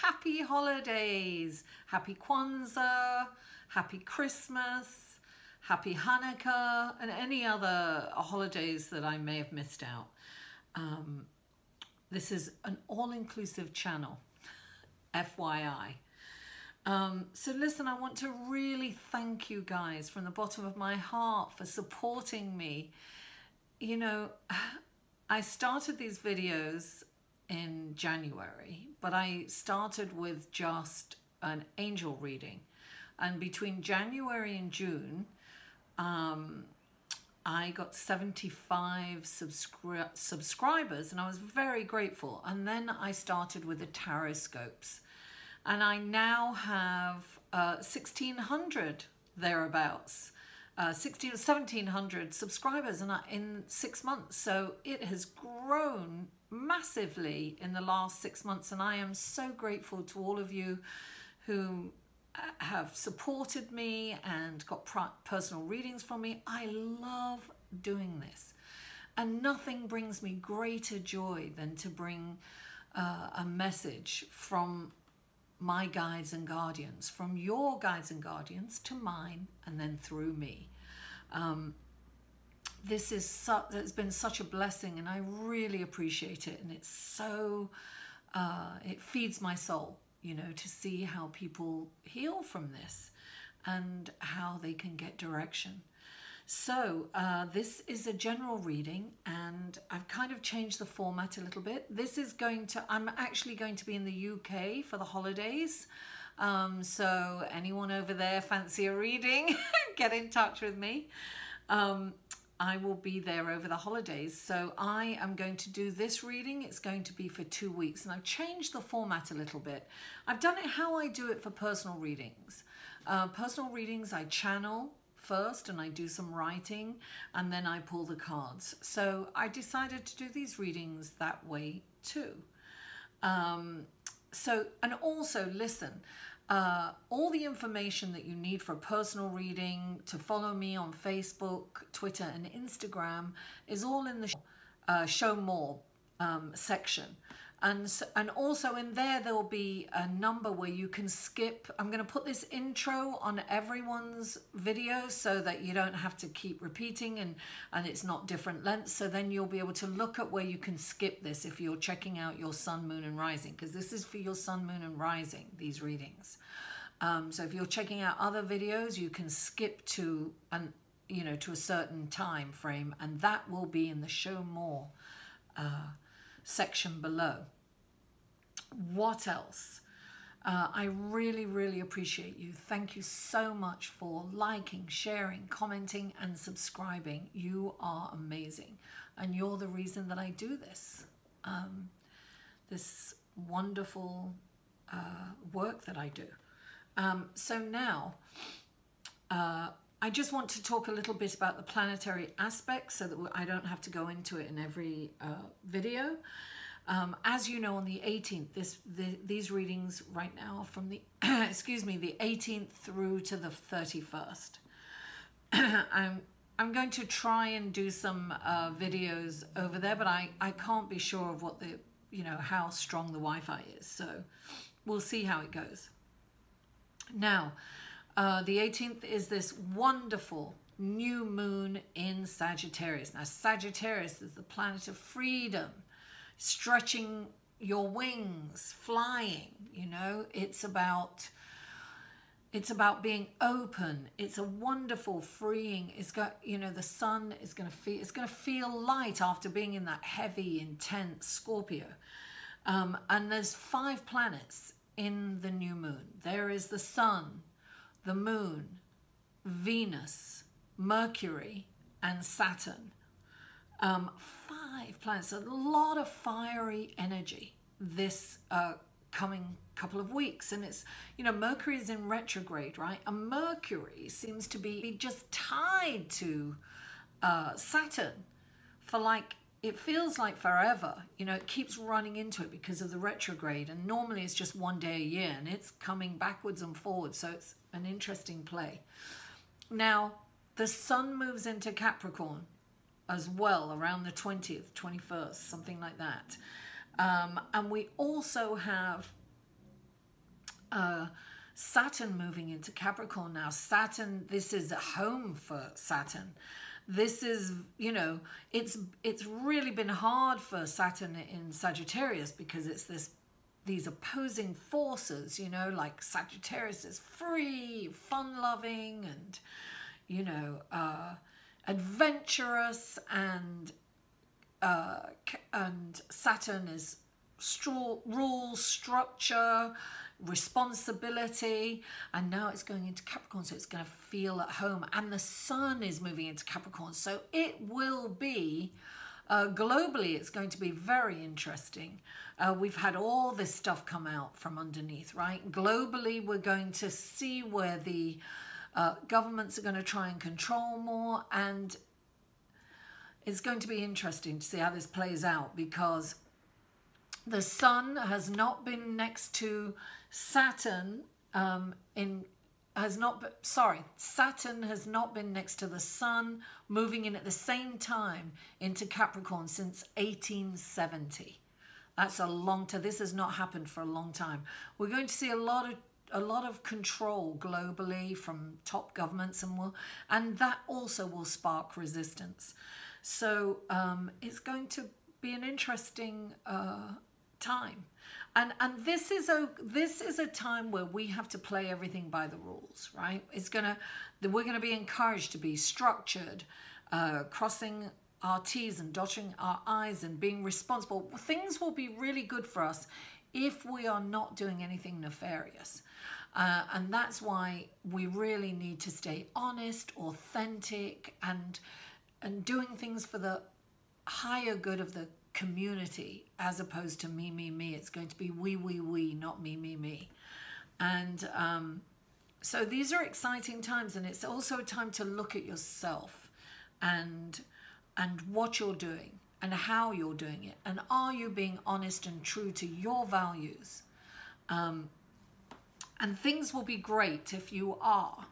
Happy holidays, happy Kwanzaa, happy Christmas, happy Hanukkah, and any other holidays that I may have missed out. This is an all-inclusive channel, FYI. So listen, I want to really thank you guys from the bottom of my heart for supporting me. You know, I started these videos in January, but I started with just an angel reading, and between January and June I got 75 subscribers, and I was very grateful. And then I started with the tarot scopes, and I now have 1,600 thereabouts, 1,700 subscribers in 6 months. So it has grown massively in the last 6 months, and I am so grateful to all of you who have supported me and got personal readings from me. I love doing this, and nothing brings me greater joy than to bring a message from my guides and guardians, from your guides and guardians to mine, and then through me. This is it's been such a blessing, and I really appreciate it. And it's so, it feeds my soul, you know, to see how people heal from this and how they can get direction. So this is a general reading, and I've kind of changed the format a little bit. This is I'm actually going to be in the UK for the holidays. So anyone over there fancy a reading, get in touch with me. I will be there over the holidays. So I am going to do this reading. It's going to be for 2 weeks, and I've changed the format a little bit. I've done it how I do it for personal readings. Personal readings, I channel first and I do some writing, and then I pull the cards. So I decided to do these readings that way too. And also listen, all the information that you need for a personal reading, to follow me on Facebook, Twitter and Instagram, is all in the show more section. And also in there will be a number where you can skip. I'm going to put this intro on everyone's video so that you don't have to keep repeating, and it's not different lengths. So then you'll be able to look at where you can skip this if you're checking out your sun, moon and rising, because this is for your sun, moon and rising, these readings. So if you're checking out other videos, you can skip to to a certain time frame, and that will be in the show more section below. What else? I really, really appreciate you. Thank you so much for liking, sharing, commenting and subscribing. You are amazing, and you're the reason that I do this, this wonderful work that I do. So now I just want to talk a little bit about the planetary aspects so that I don't have to go into it in every video. As you know, on the 18th, these readings right now are from the, excuse me, the 18th through to the 31st. I'm going to try and do some videos over there, but I can't be sure of what the, how strong the Wi-Fi is. So we'll see how it goes. Now, the 18th is this wonderful new moon in Sagittarius. Now, Sagittarius is the planet of freedom, stretching your wings, flying, it's about being open. It's a wonderful freeing. It's got, the sun is going to feel light after being in that heavy, intense Scorpio. And there's 5 planets in the new moon. There is the sun, the moon, Venus, Mercury, and Saturn. 5 planets, a lot of fiery energy this coming couple of weeks. And it's, Mercury is in retrograde, right? And Mercury seems to be just tied to Saturn for like it feels like forever. You know, it keeps running into it because of the retrograde, and normally it's just one day a year, and it's coming backwards and forwards, so it's an interesting play. Now, the sun moves into Capricorn as well around the 20th, 21st, something like that. And we also have Saturn moving into Capricorn now. Saturn, this is a home for Saturn. This is, you know, it's really been hard for Saturn in Sagittarius because it's these opposing forces, you know, like Sagittarius is free, fun-loving, and, you know, adventurous, and Saturn is rules, structure, responsibility, and now it's going into Capricorn, so it's going to feel at home. And the sun is moving into Capricorn, so it will be globally, it's going to be very interesting. We've had all this stuff come out from underneath, right? Globally, we're going to see where the governments are going to try and control more, and it's going to be interesting to see how this plays out, because the sun has not been next to Saturn Saturn has not been next to the sun, moving in at the same time into Capricorn since 1870. That's a long time. This has not happened for a long time. We're going to see a lot of control globally from top governments, and that also will spark resistance. So it's going to be an interesting time, and this is a time where we have to play everything by the rules, right? We're gonna be encouraged to be structured, crossing our T's and dotting our I's and being responsible. Things will be really good for us if we are not doing anything nefarious, and that's why we really need to stay honest, authentic, and doing things for the higher good of the community, as opposed to me, me, me. It's going to be we, not me, me, me. And so these are exciting times, and it's also a time to look at yourself and what you're doing and how you're doing it, and are you being honest and true to your values? And things will be great if you are.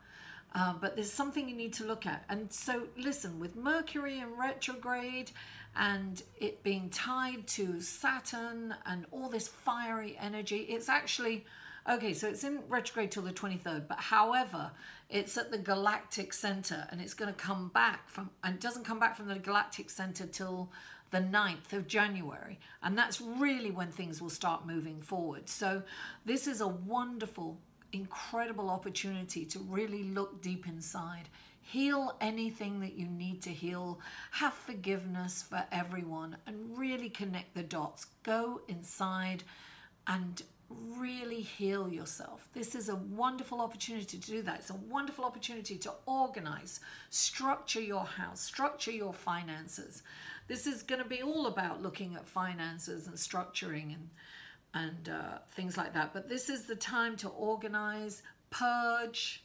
But there's something you need to look at. And so listen, with Mercury in retrograde and it being tied to Saturn and all this fiery energy, it's actually, okay, so it's in retrograde till the 23rd, but however, it's at the galactic center, and it's going to come back and it doesn't come back from the galactic center till the 9th of January. And that's really when things will start moving forward. So this is a wonderful, incredible opportunity to really look deep inside, heal anything that you need to heal, have forgiveness for everyone, and really connect the dots. Go inside and really heal yourself. This is a wonderful opportunity to do that. It's a wonderful opportunity to organize, structure your house, structure your finances. This is going to be all about looking at finances and structuring and things like that. But this is the time to organize, purge,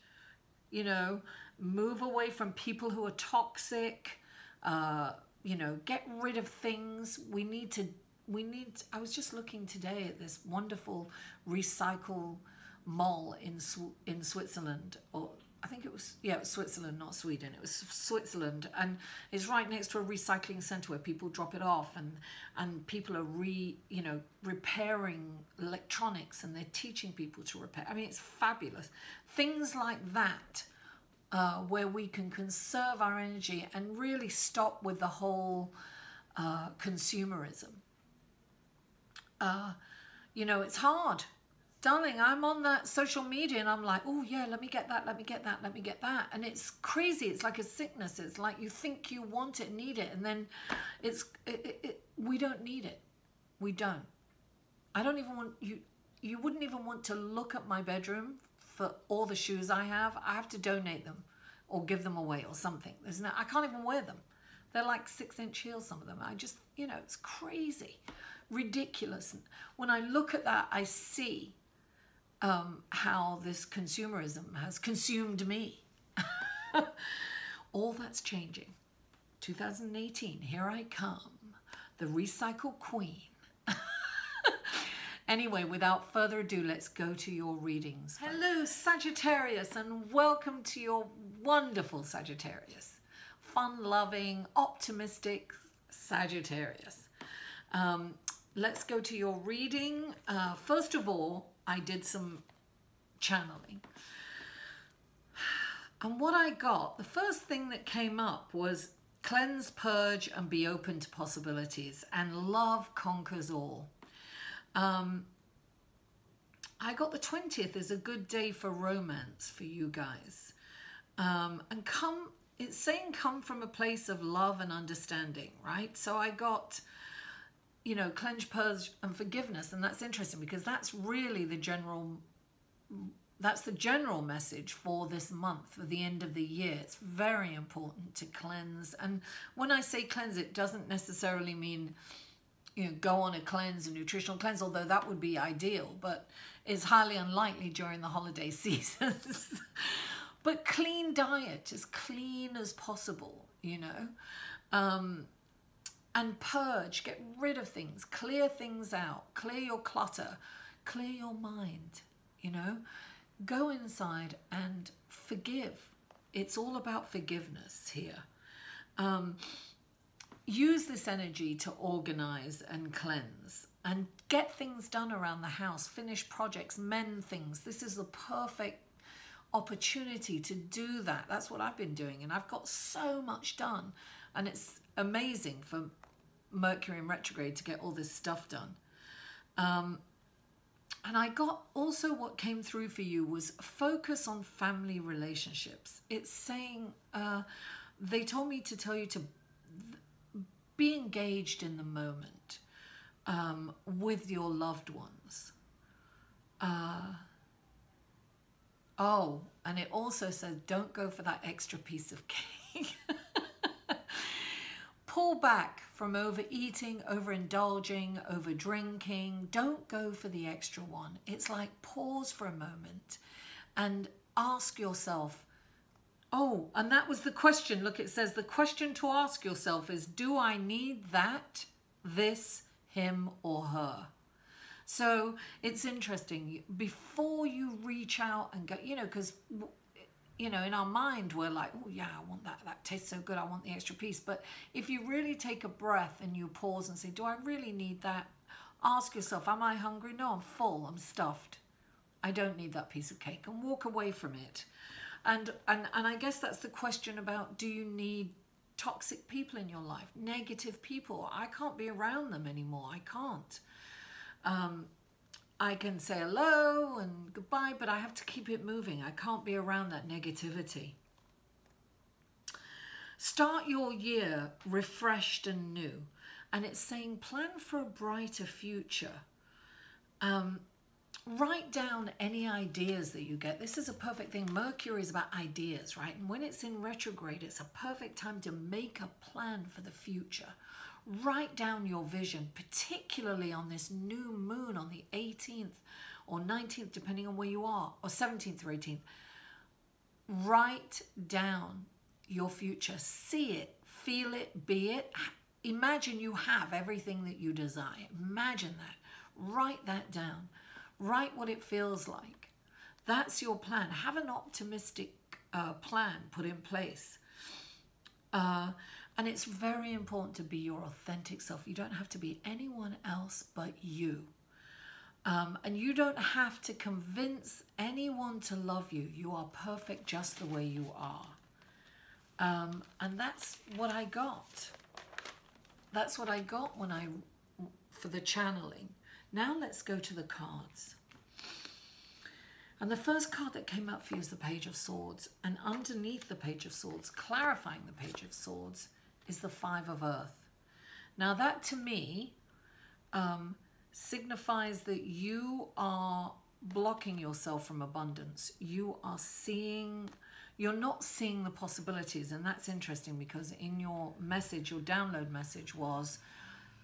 you know, move away from people who are toxic, you know, get rid of things. I was just looking today at this wonderful recycle mall in Switzerland, or I think it was Switzerland, not Sweden. It was Switzerland, and it's right next to a recycling center where people drop it off, and people are repairing electronics, and they're teaching people to repair. I mean, it's fabulous. Things like that, where we can conserve our energy and really stop with the whole consumerism. You know, it's hard. Darling, I'm on that social media and I'm like, oh yeah, let me get that, let me get that, let me get that. And it's crazy. It's like a sickness. It's like you think you want it, need it, and then we don't need it. We don't. I don't even want you wouldn't even want to look at my bedroom for all the shoes I have. I have to donate them or give them away or something. I can't even wear them. They're like 6-inch heels, some of them. I just, you know, it's crazy, ridiculous. When I look at that, I see how this consumerism has consumed me. All that's changing. 2018, here I come. the recycle queen. Anyway, without further ado, let's go to your readings. Hello, Sagittarius, and welcome to your wonderful Sagittarius. Fun-loving, optimistic Sagittarius. Let's go to your reading. First of all, I did some channeling. And what I got, the first thing that came up was cleanse, purge, and be open to possibilities. And love conquers all. I got the 20th is a good day for romance for you guys. And it's saying come from a place of love and understanding, right? So I got, you know, cleanse, purge, and forgiveness. And that's interesting because that's really the general message for this month, for the end of the year. It's very important to cleanse. And when I say cleanse, it doesn't necessarily mean, you know, go on a cleanse, a nutritional cleanse, although that would be ideal, but it's highly unlikely during the holiday seasons. But clean diet, as clean as possible, you know. And purge, get rid of things, clear things out, clear your clutter, clear your mind, you know. Go inside and forgive. It's all about forgiveness here. Use this energy to organize and cleanse and get things done around the house, finish projects, mend things. This is the perfect opportunity to do that. That's what I've been doing, and I've got so much done, and it's amazing for Mercury in retrograde to get all this stuff done. And I got also what came through for you was focus on family relationships. It's saying, they told me to tell you to be engaged in the moment with your loved ones. Oh, and it also says don't go for that extra piece of cake. Pull back from overeating, overindulging, overdrinking. Don't go for the extra one. It's like pause for a moment and ask yourself, oh, and that was the question. Look, it says the question to ask yourself is, do I need that, this, him, or her? So it's interesting. Before you reach out and go, you know, because, you know, in our mind, we're like, oh, yeah, I want that. That tastes so good. I want the extra piece. But if you really take a breath and you pause and say, do I really need that? Ask yourself, am I hungry? No, I'm full. I'm stuffed. I don't need that piece of cake, and walk away from it. And I guess that's the question about, do you need toxic people in your life, negative people? I can't be around them anymore. I can't. I can say hello and goodbye, but I have to keep it moving. I can't be around that negativity. Start your year refreshed and new. And it's saying plan for a brighter future. Write down any ideas that you get. This is a perfect thing. Mercury is about ideas, right? And when it's in retrograde, it's a perfect time to make a plan for the future. Write down your vision, particularly on this new moon on the 18th or 19th, depending on where you are, or 17th or 18th. Write down your future. See it, feel it, be it. Imagine you have everything that you desire. Imagine that. Write that down. Write what it feels like. That's your plan. Have an optimistic plan put in place. And it's very important to be your authentic self. You don't have to be anyone else but you. And you don't have to convince anyone to love you. You are perfect just the way you are. And that's what I got. That's what I got for the channeling. Now let's go to the cards. And the first card that came up for you is the Page of Swords. And underneath the Page of Swords, clarifying the Page of Swords, is the Five of Earth. Now that to me signifies that you are blocking yourself from abundance. You're not seeing the possibilities. And that's interesting because in your message, your download message was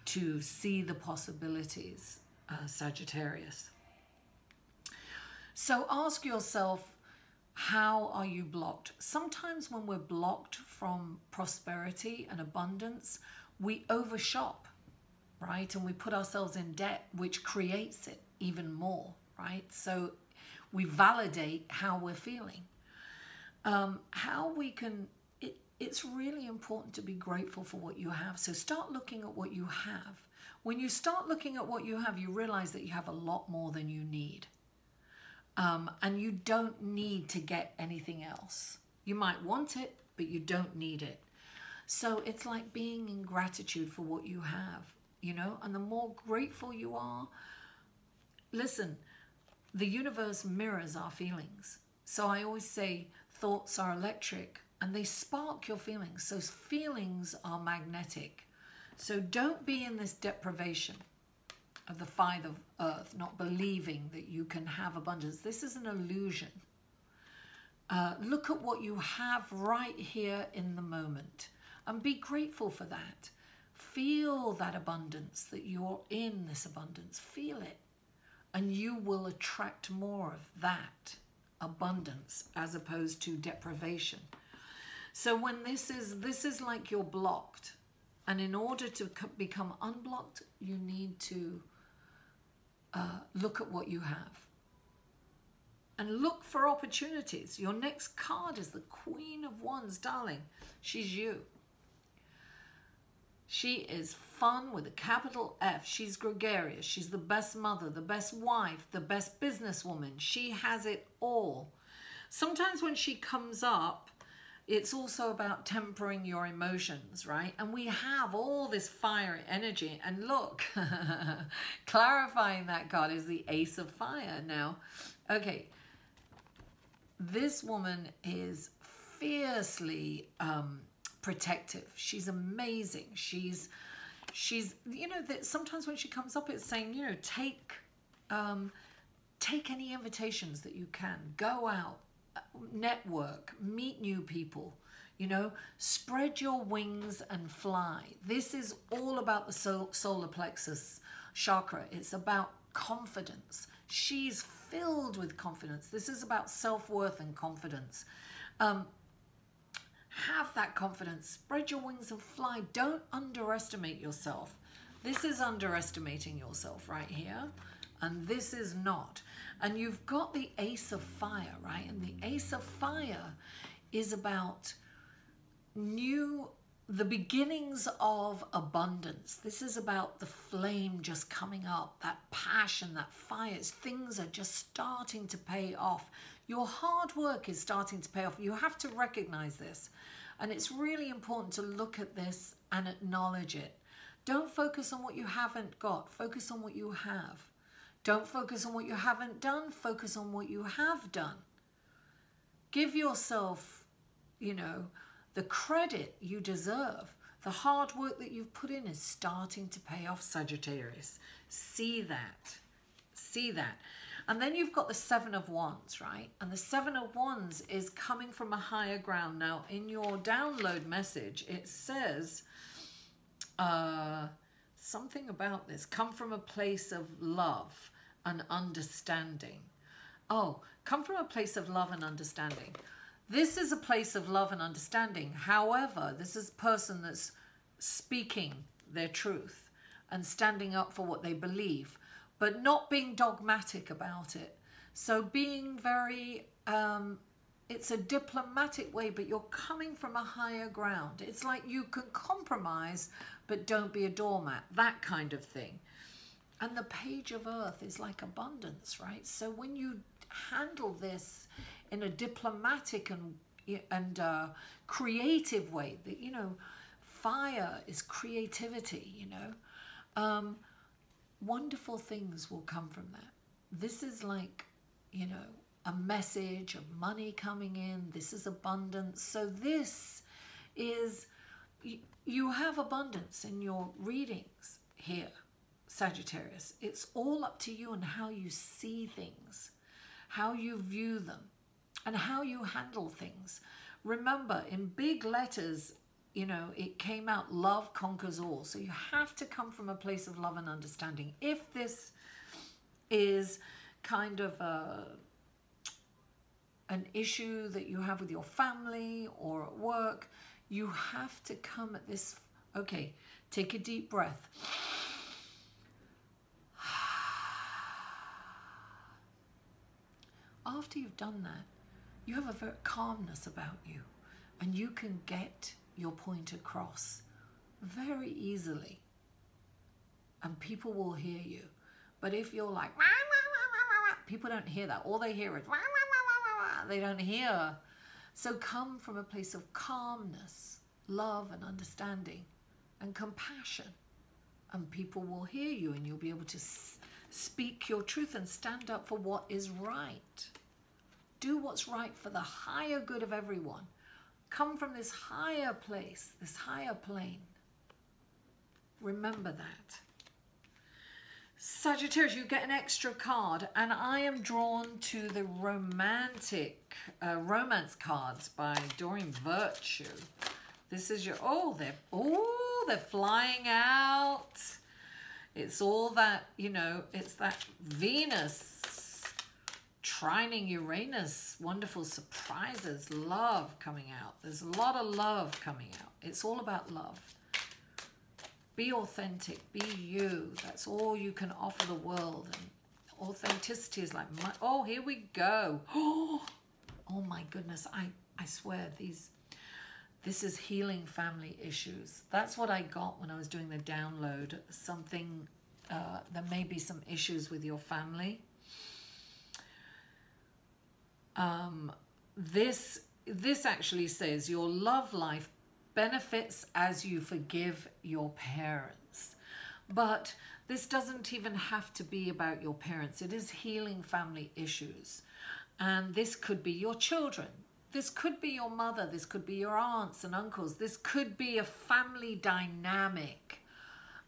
to see the possibilities, Sagittarius. So ask yourself, how are you blocked? Sometimes when we're blocked from prosperity and abundance, we overshop. right? And we put ourselves in debt, which creates it even more, right? So we validate how we're feeling. How we can, it's really important to be grateful for what you have. So start looking at what you have. When you start looking at what you have, you realize that you have a lot more than you need. And you don't need to get anything else. You might want it, but you don't need it. So it's like being in gratitude for what you have, you know, and the more grateful you are, listen, the universe mirrors our feelings. So I always say thoughts are electric and they spark your feelings. So feelings are magnetic. So don't be in this deprivation of the five of earth, not believing that you can have abundance. This is an illusion. Look at what you have right here in the moment and be grateful for that. Feel that abundance, that you're in this abundance. Feel it. And you will attract more of that abundance as opposed to deprivation. So when this is like you're blocked. And in order to become unblocked, you need to look at what you have. And look for opportunities. Your next card is the Queen of Wands, darling. She's you. She is fun with a capital F. She's gregarious. She's the best mother, the best wife, the best businesswoman. She has it all. Sometimes when she comes up, it's also about tempering your emotions, right? And we have all this fire energy. And look, clarifying that card is the Ace of Fire now. Okay, this woman is fiercely protective. She's amazing. She's you know, that sometimes when she comes up, it's saying, you know, take any invitations that you can. Go out, network, meet new people, you know, spread your wings and fly. This is all about the solar plexus chakra. It's about confidence. She's filled with confidence. This is about self-worth and confidence. Have that confidence. Spread your wings and fly. Don't underestimate yourself. This is underestimating yourself right here. And this is not. And you've got the Ace of Fire, right? And the Ace of Fire is about the beginnings of abundance. This is about the flame just coming up, that passion, that fire. Things are just starting to pay off. Your hard work is starting to pay off. You have to recognize this. And it's really important to look at this and acknowledge it. Don't focus on what you haven't got. Focus on what you have. Don't focus on what you haven't done. Focus on what you have done. Give yourself, you know, the credit you deserve. The hard work that you've put in is starting to pay off, Sagittarius. See that. See that. And then you've got the Seven of Wands, right? And the Seven of Wands is coming from a higher ground. Now, in your download message, it says something about this. Come from a place of love and understanding. Oh, come from a place of love and understanding. This is a place of love and understanding. However, this is a person that's speaking their truth and standing up for what they believe, but not being dogmatic about it. So being very, it's a diplomatic way, but you're coming from a higher ground. It's like you can compromise, but don't be a doormat, that kind of thing. And the Page of Earth is like abundance, right? So when you handle this in a diplomatic and creative way, that, you know, fire is creativity, you know, wonderful things will come from that. This is like, you know, a message of money coming in. This is abundance. So this is, you have abundance in your readings here, Sagittarius. It's all up to you and how you see things, how you view them, and how you handle things. Remember, in big letters, you know, it came out, love conquers all. So you have to come from a place of love and understanding. If this is kind of an issue that you have with your family or at work, you have to come at this, okay, take a deep breath. after you've done that, you have a very calmness about you, and you can get your point across very easily, and people will hear you. But if you're like, wah, wah, wah, wah, wah, people don't hear that. All they hear is wah, wah, wah, wah, wah. They don't hear. So come from a place of calmness, love and understanding and compassion, and people will hear you, and you'll be able to speak your truth and stand up for what is right. Do what's right for the higher good of everyone. Come from this higher place, this higher plane. Remember that. Sagittarius, you get an extra card, and I am drawn to the romantic romance cards by Doreen Virtue. This is your, they're flying out. It's all that, you know, it's that Venus trining Uranus, wonderful surprises, love coming out. There's a lot of love coming out. It's all about love. Be authentic, be you. That's all you can offer the world. And authenticity is like, oh, here we go. Oh my goodness, I swear this is healing family issues. That's what I got when I was doing the download. Something, there may be some issues with your family. This actually says your love life benefits as you forgive your parents. But this doesn't even have to be about your parents. It is healing family issues. And this could be your children. This could be your mother. This could be your aunts and uncles. This could be a family dynamic.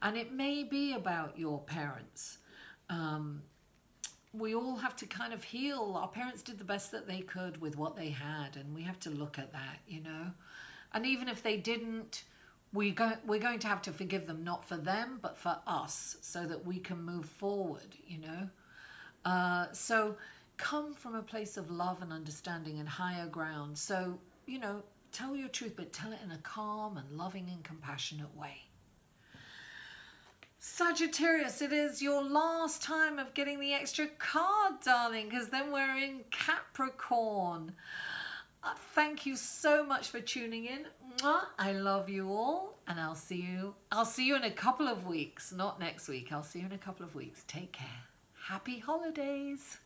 And it may be about your parents. We all have to kind of heal. Our parents did the best that they could with what they had, and we have to look at that, you know. And even if they didn't, we're going to have to forgive them, not for them, but for us, so that we can move forward, you know. So come from a place of love and understanding and higher ground. So, you know, tell your truth, but tell it in a calm and loving and compassionate way. Sagittarius, it is your last time of getting the extra card, darling, because then we're in Capricorn. Thank you so much for tuning in. Mwah. I love you all, and I'll see you in a couple of weeks, not next week. I'll see you in a couple of weeks. Take care. Happy holidays.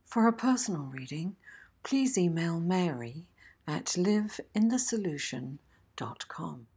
For a personal reading, please email Mary at liveinthesolution.com.